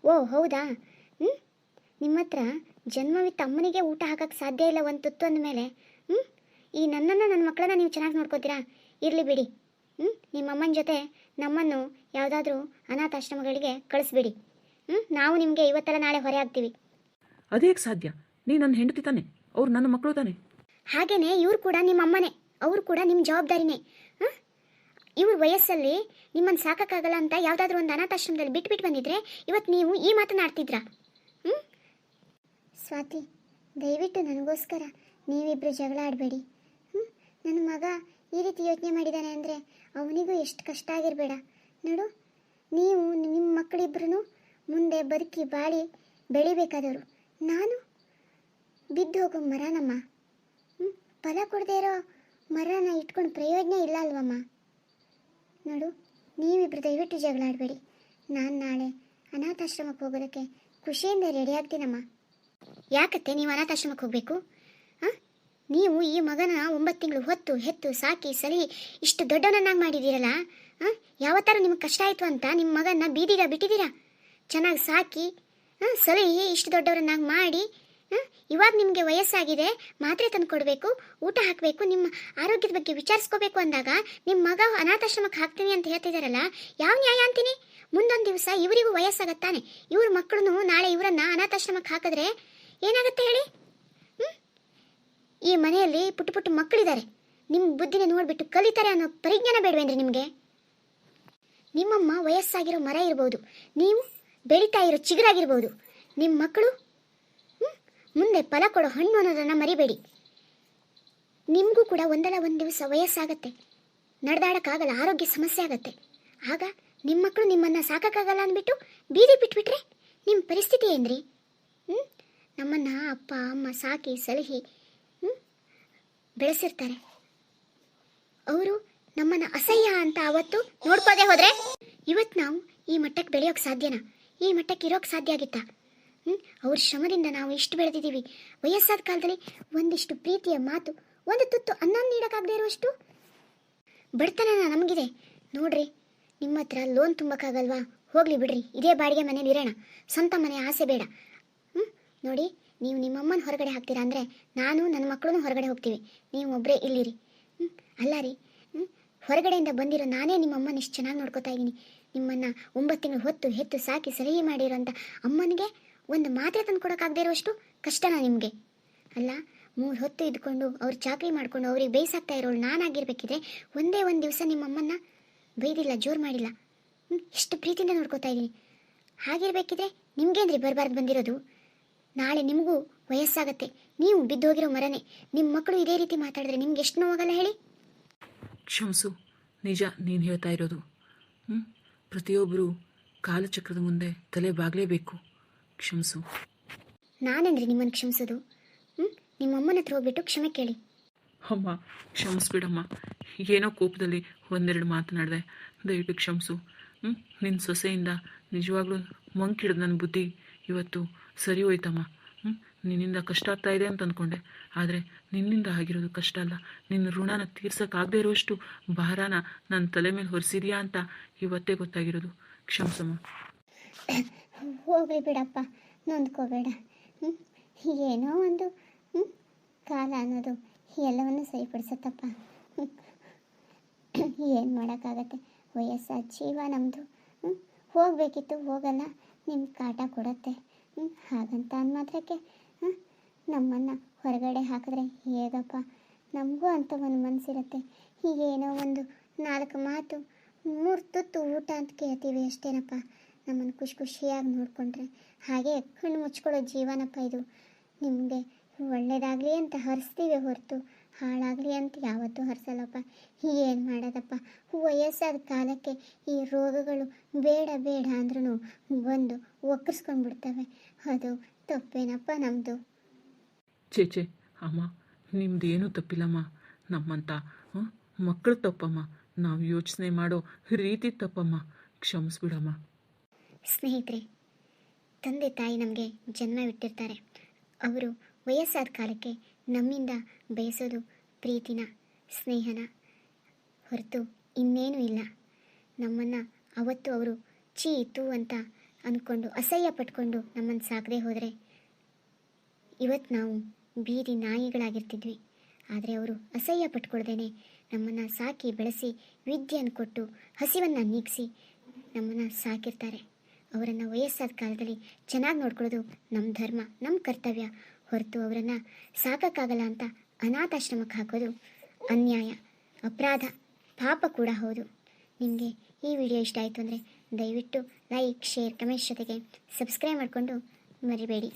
ಓ ಹೌದಾ? ನಿಮ್ಮ ಹತ್ರ ಜನ್ಮವಿತ್ತ ಅಮ್ಮನಿಗೆ ಊಟ ಹಾಕಕ್ಕೆ ಸಾಧ್ಯ ಇಲ್ಲ ಒಂದು ತುತ್ತು ಅಂದಮೇಲೆ ಈ ನನ್ನನ್ನು ನನ್ನ ಮಕ್ಕಳನ್ನ ನೀವು ಚೆನ್ನಾಗಿ ನೋಡ್ಕೋತೀರಾ? ಇರಲಿ ಬಿಡಿ. ನಿಮ್ಮ ಅಮ್ಮನ ಜೊತೆ ನಮ್ಮನ್ನು ಯಾವುದಾದ್ರೂ ಅನಾಥಾಶ್ರಮಗಳಿಗೆ ಕಳಿಸ್ಬಿಡಿ. ನಾವು ನಿಮಗೆ ಇವತ್ತೆಲ್ಲ ನಾಳೆ ಹೊರೆ ಆಗ್ತೀವಿ. ಅದೇಗೆ ಸಾಧ್ಯ? ನೀ ನನ್ನ ಹೆಂಡತಿ ತಾನೆ, ಅವ್ರು ನನ್ನ ಮಕ್ಕಳು ತಾನೆ. ಹಾಗೇನೆ ಇವ್ರು ಕೂಡ ನಿಮ್ಮ ಅಮ್ಮನೇ, ಅವರು ಕೂಡ ನಿಮ್ಮ ಜವಾಬ್ದಾರಿನೇ. ಇವ್ರ ವಯಸ್ಸಲ್ಲಿ ನಿಮ್ಮನ್ನು ಸಾಕಾಗಲ್ಲ ಅಂತ ಯಾವುದಾದ್ರೂ ಒಂದು ಅನಾಥಾಶ್ರಮದಲ್ಲಿ ಬಿಟ್ಬಿಟ್ಟು ಬಂದಿದ್ರೆ ಇವತ್ತು ನೀವು ಈ ಮಾತನ್ನ ಆಡ್ತಿದ್ರಾ? ಸ್ವಾತಿ, ದಯವಿಟ್ಟು ನನಗೋಸ್ಕರ ನೀವಿಬ್ಬರು ಜಗಳ ಆಡಬೇಡಿ. ನನ್ನ ಮಗ ಈ ರೀತಿ ಯೋಚನೆ ಮಾಡಿದ್ದಾನೆ ಅಂದರೆ ಅವನಿಗೂ ಎಷ್ಟು ಕಷ್ಟ ಆಗಿರಬೇಡ. ನೋಡು, ನೀವು ನಿಮ್ಮ ಮಕ್ಕಳಿಬ್ಬರೂ ಮುಂದೆ ಬದುಕಿ ಬಾಳಿ ಬೆಳಿಬೇಕಾದವರು. ನಾನು ಬಿದ್ದು ಹೋಗೋ ಮರನಮ್ಮ, ಫಲ ಕೊಡದೇ ಇರೋ ಮರನ ಇಟ್ಕೊಂಡು ಪ್ರಯೋಜನ ಇಲ್ಲ ಅಲ್ವಮ್ಮ? ನೋಡು, ನೀವಿಬ್ಬರು ದಯವಿಟ್ಟು ಜಗಳ ಆಡಬೇಡಿ. ನಾನು ನಾಳೆ ಅನಾಥಾಶ್ರಮಕ್ಕೆ ಹೋಗೋದಕ್ಕೆ ಖುಷಿಯಿಂದ ರೆಡಿ ಆಗ್ತೀನಮ್ಮ. ಯಾಕತ್ತೆ ನೀವು ಅನಾಥಾಶ್ರಮಕ್ಕೆ ಹೋಗಬೇಕು? ನೀವು ಈ ಮಗನ 9 ತಿಂಗಳು ಹೊತ್ತು ಹೆತ್ತು ಸಾಕಿ ಸಲಹಿ ಇಷ್ಟು ದೊಡ್ಡವನನ್ನಾಗಿ ಮಾಡಿದ್ದೀರಲ್ಲ, ಯಾವತ್ತಾರು ನಿಮಗೆ ಕಷ್ಟ ಆಯಿತು ಅಂತ ನಿಮ್ಮ ಮಗನ ಬೀದಿಗ ಬಿಟ್ಟಿದ್ದೀರಾ? ಚೆನ್ನಾಗಿ ಸಾಕಿ ಸಲಹಿ ಇಷ್ಟು ದೊಡ್ಡವರನ್ನಾಗಿ ಮಾಡಿ ಇವಾಗ ನಿಮಗೆ ವಯಸ್ಸಾಗಿದೆ, ಮಾತ್ರೆ ತಂದು ಕೊಡಬೇಕು, ಊಟ ಹಾಕಬೇಕು, ನಿಮ್ಮ ಆರೋಗ್ಯದ ಬಗ್ಗೆ ವಿಚಾರಿಸ್ಕೋಬೇಕು ಅಂದಾಗ ನಿಮ್ಮ ಮಗ ಅನಾಥಾಶ್ರಮಕ್ಕೆ ಹಾಕ್ತೀನಿ ಅಂತ ಹೇಳ್ತಿದ್ದಾರಲ್ಲ, ಯಾವ ನ್ಯಾಯ ಅಂತೀನಿ? ಮುಂದೊಂದು ದಿವಸ ಇವರಿಗೂ ವಯಸ್ಸಾಗತ್ತಾನೆ, ಇವ್ರ ಮಕ್ಕಳು ನಾಳೆ ಇವರನ್ನು ಅನಾಥಾಶ್ರಮಕ್ಕೆ ಹಾಕಿದ್ರೆ ಏನಾಗುತ್ತೆ ಹೇಳಿ? ಈ ಮನೆಯಲ್ಲಿ ಪುಟ್ಟ ಪುಟ್ಟ ಮಕ್ಕಳಿದ್ದಾರೆ, ನಿಮ್ಮ ಬುದ್ಧಿನ ನೋಡಿಬಿಟ್ಟು ಕಲಿತಾರೆ ಅನ್ನೋ ಪರಿಜ್ಞಾನ ಬೇಡವೇಂದ್ರಿ ನಿಮಗೆ? ನಿಮ್ಮಮ್ಮ ವಯಸ್ಸಾಗಿರೋ ಮರ ಇರ್ಬೋದು, ನೀವು ಬೆಳೀತಾ ಇರೋ ಚಿಗುರಾಗಿರ್ಬೋದು, ನಿಮ್ಮ ಮಕ್ಕಳು ಮುಂದೆ ಫಲ ಕೊಡೋ ಹಣ್ಣು ಅನ್ನೋದನ್ನು ಮರಿಬೇಡಿ. ನಿಮಗೂ ಕೂಡ ಒಂದಲ್ಲ ಒಂದು ದಿವಸ ವಯಸ್ಸಾಗತ್ತೆ, ನಡೆದಾಡೋಕ್ಕಾಗಲ್ಲ, ಆರೋಗ್ಯ ಸಮಸ್ಯೆ ಆಗತ್ತೆ. ಆಗ ನಿಮ್ಮ ಮಕ್ಕಳು ನಿಮ್ಮನ್ನು ಸಾಕಾಗಲ್ಲ ಅಂದ್ಬಿಟ್ಟು ಬೀದಿ ಬಿಟ್ಬಿಟ್ರೆ ನಿಮ್ಮ ಪರಿಸ್ಥಿತಿ ಏನ್ರಿ? ನಮ್ಮನ್ನು ಅಪ್ಪ ಅಮ್ಮ ಸಾಕಿ ಸಲಹಿ ಬೆಳೆಸಿರ್ತಾರೆ. ಅವರು ನಮ್ಮನ್ನು ಅಸಹ್ಯ ಅಂತ ಅವತ್ತು ನೋಡ್ಕೋದೇ ಹೋದರೆ ಇವತ್ತು ನಾವು ಈ ಮಟ್ಟಕ್ಕೆ ಬೆಳೆಯೋಕ್ಕೆ ಸಾಧ್ಯನಾ? ಈ ಮಟ್ಟಕ್ಕೆ ಇರೋಕ್ಕೆ ಸಾಧ್ಯ ಆಗಿತ್ತಾ? ಅವ್ರ ಶ್ರಮದಿಂದ ನಾವು ಇಷ್ಟು ಬೆಳೆದಿದ್ದೀವಿ. ವಯಸ್ಸಾದ ಕಾಲದಲ್ಲಿ ಒಂದಿಷ್ಟು ಪ್ರೀತಿಯ ಮಾತು, ಒಂದು ತುತ್ತು ಅನ್ನ ನೀಡೋಕ್ಕಾಗದೇ ಇರುವಷ್ಟು ಬಡತನ ನಮಗಿದೆ ನೋಡ್ರಿ. ನಿಮ್ಮ ಹತ್ರ ಲೋನ್ ತುಂಬಕ್ಕಾಗಲ್ವಾ? ಹೋಗ್ಲಿ ಬಿಡ್ರಿ, ಇದೇ ಬಾಡಿಗೆ ಮನೇಲಿ ಇರೋಣ, ಸ್ವಂತ ಮನೆ ಆಸೆ ಬೇಡ. ನೋಡಿ, ನೀವು ನಿಮ್ಮಮ್ಮನ ಹೊರಗಡೆ ಹಾಕ್ತೀರಾ ಅಂದರೆ ನಾನು ನನ್ನ ಮಕ್ಕಳೂ ಹೊರಗಡೆ ಹೋಗ್ತೀವಿ, ನೀವು ಒಬ್ಬರೇ ಇಲ್ಲಿರಿ. ಅಲ್ಲ ರೀ, ಹೊರಗಡೆಯಿಂದ ಬಂದಿರೋ ನಾನೇ ನಿಮ್ಮಮ್ಮನ ಇಷ್ಟು ಚೆನ್ನಾಗಿ ನೋಡ್ಕೋತಾ ಇದ್ದೀನಿ. ನಿಮ್ಮನ್ನು 9 ತಿಂಗಳು ಹೊತ್ತು ಹೆತ್ತು ಸಾಕಿ ಸಲಹೆ ಮಾಡಿರೋಂಥ ಅಮ್ಮನಿಗೆ ಒಂದು ಮಾತ್ರೆ ತಂದು ಕೊಡೋಕ್ಕಾಗದೇ ಇರೋಷ್ಟು ಕಷ್ಟನಾ ನಿಮಗೆ? ಅಲ್ಲ, 3 ಹೊತ್ತು ಇದ್ಕೊಂಡು ಅವ್ರು ಚಾಕರಿ ಮಾಡ್ಕೊಂಡು ಅವ್ರಿಗೆ ಬೇಯಿಸಾಕ್ತಾ ಇರೋಳು ನಾನಾಗಿರ್ಬೇಕಿದ್ರೆ ಒಂದೇ ಒಂದು ದಿವಸ ನಿಮ್ಮಮ್ಮನ್ನ ಬೈದಿಲ್ಲ, ಜೋರು ಮಾಡಿಲ್ಲ. ಎಷ್ಟು ಪ್ರೀತಿಯಿಂದ ನೋಡ್ಕೋತಾ ಇದ್ದೀನಿ. ಹಾಗಿರ್ಬೇಕಿದ್ರೆ ನಿಮ್ಗೇನ್ರಿ ಬರಬಾರ್ದು ಬಂದಿರೋದು? ನಾಳೆ ನಿಮಗೂ ವಯಸ್ಸಾಗತ್ತೆ, ನೀವು ಬಿದ್ದೋಗಿರೋ ಮರನೇ. ನಿಮ್ಮ ಮಕ್ಕಳು ಇದೇ ರೀತಿ ಮಾತಾಡಿದ್ರೆ ನಿಮ್ಗೆ ಎಷ್ಟು ನೋವಾಗಲ್ಲ ಹೇಳಿ? ಕ್ಷಮಿಸು, ನಿಜ ನೀನು ಹೇಳ್ತಾ ಇರೋದು. ಪ್ರತಿಯೊಬ್ಬರು ಕಾಲಚಕ್ರದ ಮುಂದೆ ತಲೆ ಬಾಗಲೇಬೇಕು. ಕ್ಷಮಿಸು. ನಾನೇನ್ರಿ ನಿಮ್ಮನ್ನು ಕ್ಷಮಿಸೋದು? ನಿಮ್ಮಮ್ಮನ ಹತ್ರ ಹೋಗ್ಬಿಟ್ಟು ಕ್ಷಮೆ ಕೇಳಿ. ಅಮ್ಮ, ಕ್ಷಮಿಸ್ಬಿಡಮ್ಮ. ಏನೋ ಕೋಪದಲ್ಲಿ ಒಂದೆರಡು ಮಾತನಾಡಿದೆ, ದಯವಿಟ್ಟು ಕ್ಷಮಿಸು. ನಿನ್ನ ಸೊಸೆಯಿಂದ ನಿಜವಾಗ್ಲೂ ಮಂಕಿಡಿದು ನನ್ನ ಬುದ್ಧಿ ಇವತ್ತು ಸರಿ ಹೋಯ್ತಮ್ಮ. ನಿನ್ನಿಂದ ಕಷ್ಟ ಆಗ್ತಾ ಇದೆ ಅಂತ ಅಂದ್ಕೊಂಡೆ, ಆದರೆ ನಿನ್ನಿಂದ ಆಗಿರೋದು ಕಷ್ಟ ಅಲ್ಲ, ನಿನ್ನ ಋಣನ ತೀರ್ಸೋಕ್ಕಾಗದೇ ಇರೋಷ್ಟು ಭಾರನ ನನ್ನ ತಲೆ ಮೇಲೆ ಹೊರಿಸಿದ್ಯಾ ಅಂತ ಇವತ್ತೇ ಗೊತ್ತಾಗಿರೋದು. ಕ್ಷಮಿಸಮ್ಮ. ಹೋಗ್ಲಿ ಬಿಡಪ್ಪ, ನೊಂದ್ಕೋಬೇಡ. ಏನೋ ಒಂದು ಕಾಲ ಅನ್ನೋದು ಎಲ್ಲವನ್ನು ಸರಿಪಡಿಸುತ್ತಪ್ಪ. ಏನು ಮಾಡೋಕ್ಕಾಗತ್ತೆ? ವಯಸ್ಸಾದ ಜೀವ ನಮ್ಮದು. ಹೋಗಬೇಕಿತ್ತು, ಹೋಗಲ್ಲ, ನಿಮ್ಮ ಕಾಟ ಕೊಡುತ್ತೆ. ಹಾಗಂತ ಮಾತ್ರಕ್ಕೆ ನಮ್ಮನ್ನು ಹೊರಗಡೆ ಹಾಕಿದ್ರೆ ಹೇಗಪ್ಪ? ನಮಗೂ ಅಂತ ಒಂದು ಮನಸ್ಸಿರುತ್ತೆ. ಏನೋ ಒಂದು 4 ಮಾತು 3 ತುತ್ತು ಊಟ ಅಂತ ಕೇಳ್ತೀವಿ ಅಷ್ಟೇನಪ್ಪ. ನಮ್ಮನ್ನು ಖುಷಿಯಾಗಿ ನೋಡಿಕೊಂಡ್ರೆ ಹಾಗೆ ಕಣ್ಣು ಮುಚ್ಕೊಳ್ಳೋ ಜೀವನಪ್ಪ ಇದು. ನಿಮಗೆ ಒಳ್ಳೆಯದಾಗಲಿ ಅಂತ ಹರಿಸ್ತೀವಿ ಹೊರತು ಹಾಳಾಗಲಿ ಅಂತ ಯಾವತ್ತೂ ಹರಿಸಲ್ಲಪ್ಪ. ಏನು ಮಾಡೋದಪ್ಪ? ವಯಸ್ಸಾದ ಕಾಲಕ್ಕೆ ಈ ರೋಗಗಳು ಬೇಡ ಬೇಡ ಅಂದ್ರೂ ಬಂದು ಒಕ್ಕರ್ಸ್ಕೊಂಡು ಬಿಡ್ತವೆ. ಅದು ತಪ್ಪೇನಪ್ಪ ನಮ್ಮದು? ಚೇಚೆ ಅಮ್ಮ, ನಿಮ್ದೇನೂ ತಪ್ಪಿಲ್ಲಮ್ಮ. ನಮ್ಮಂಥ ಮಕ್ಕಳು ತಪ್ಪಮ್ಮ, ನಾವು ಯೋಚನೆ ಮಾಡೋ ರೀತಿ ತಪ್ಪಮ್ಮ. ಕ್ಷಮಿಸ್ಬಿಡಮ್ಮ. ಸ್ನೇಹಿತರೆ, ತಂದೆ ತಾಯಿ ನಮಗೆ ಜನ್ಮವಿಟ್ಟಿರ್ತಾರೆ. ಅವರು ವಯಸ್ಸಾದ ಕಾಲಕ್ಕೆ ನಮ್ಮಿಂದ ಬಯಸೋದು ಪ್ರೀತಿನ, ಸ್ನೇಹನ ಹೊರತು ಇನ್ನೇನೂ ಇಲ್ಲ. ನಮ್ಮನ್ನು ಅವತ್ತು ಅವರು ಚೀ ತೂ ಅಂತ ಅಂದ್ಕೊಂಡು ಅಸಹ್ಯ ಪಟ್ಕೊಂಡು ನಮ್ಮನ್ನು ಸಾಕದೆ ಹೋದರೆ ಇವತ್ತು ನಾವು ಬೀದಿ ನಾಯಿಗಳಾಗಿರ್ತಿದ್ವಿ. ಆದರೆ ಅವರು ಅಸಹ್ಯ ಪಟ್ಕೊಳ್ದೇನೆ ನಮ್ಮನ್ನು ಸಾಕಿ ಬೆಳೆಸಿ ವಿದ್ಯೆಯನ್ನು ಕೊಟ್ಟು ಹಸಿವನ್ನು ನೀಗಿಸಿ ನಮ್ಮನ್ನು ಸಾಕಿರ್ತಾರೆ. ಅವರನ್ನು ವಯಸ್ಸಾದ ಕಾಲದಲ್ಲಿ ಚೆನ್ನಾಗಿ ನೋಡ್ಕೊಳ್ಳೋದು ನಮ್ಮ ಧರ್ಮ, ನಮ್ಮ ಕರ್ತವ್ಯ ಹೊರತು ಅವರನ್ನು ಸಾಕೋಕ್ಕಾಗಲ್ಲ ಅಂತ ಅನಾಥಾಶ್ರಮಕ್ಕೆ ಹಾಕೋದು ಅನ್ಯಾಯ, ಅಪರಾಧ, ಪಾಪ ಕೂಡ ಹೌದು. ನಿಮಗೆ ಈ ವಿಡಿಯೋ ಇಷ್ಟ ಆಯಿತು ಅಂದರೆ ದಯವಿಟ್ಟು ಲೈಕ್, ಶೇರ್, ಕಮೆಂಟ್ಸ್ ಜೊತೆಗೆ ಸಬ್ಸ್ಕ್ರೈಬ್ ಮಾಡಿಕೊಂಡು ಮರಿಬೇಡಿ.